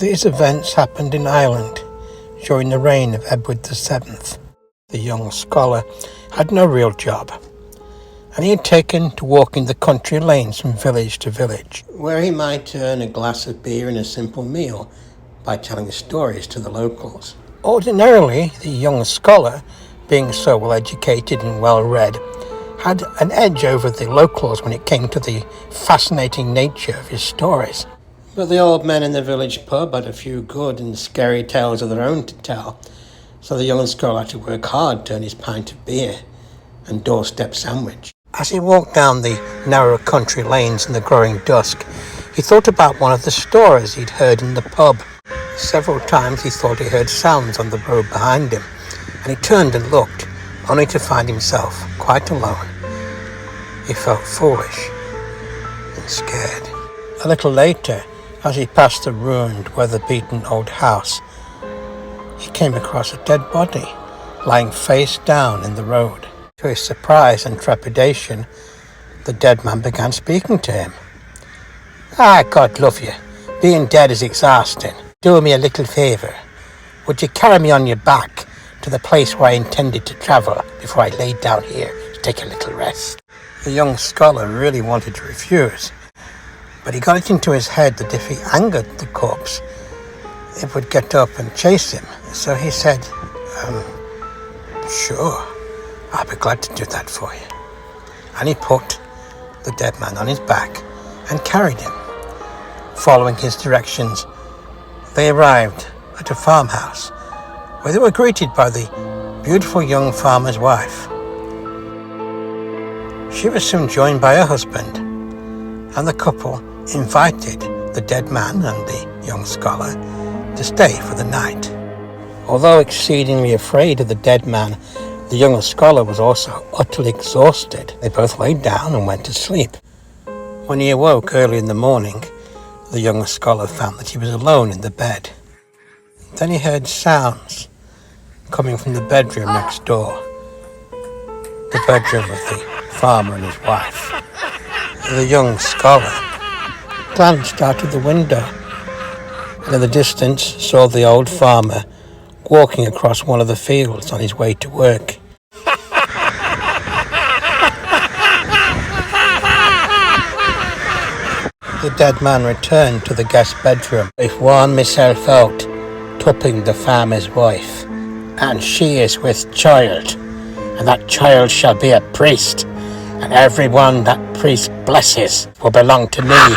These events happened in Ireland during the reign of Edward VII. The young scholar had no real job, and he had taken to walking the country lanes from village to village, where he might earn a glass of beer and a simple meal by telling stories to the locals. Ordinarily, the young scholar, being so well educated and well read, had an edge over the locals when it came to the fascinating nature of his stories. But the old men in the village pub had a few good and scary tales of their own to tell, so the young scholar had to work hard to earn his pint of beer and doorstep sandwich. As he walked down the narrow country lanes in the growing dusk, he thought about one of the stories he'd heard in the pub. Several times he thought he heard sounds on the road behind him, and he turned and looked, only to find himself quite alone. He felt foolish and scared. A little later, as he passed a ruined, weather-beaten old house, he came across a dead body lying face down in the road. To his surprise and trepidation, the dead man began speaking to him. God love you. Being dead is exhausting. Do me a little favour. Would you carry me on your back to the place where I intended to travel before I laid down here to take a little rest? The young scholar really wanted to refuse, but he got it into his head that if he angered the corpse, it would get up and chase him. So he said, sure, I'll be glad to do that for you. And he put the dead man on his back and carried him. Following his directions, they arrived at a farmhouse where they were greeted by the beautiful young farmer's wife. She was soon joined by her husband, and the couple invited the dead man and the young scholar to stay for the night. Although exceedingly afraid of the dead man, the young scholar was also utterly exhausted. They both laid down and went to sleep. When he awoke early in the morning, the young scholar found that he was alone in the bed. Then he heard sounds coming from the bedroom next door, the bedroom of the farmer and his wife. The young scholar glanced out of the window and in the distance saw the old farmer walking across one of the fields on his way to work. The dead man returned to the guest bedroom. I've worn myself out topping the farmer's wife, and she is with child, and that child shall be a priest, and everyone that priest blesses will belong to me.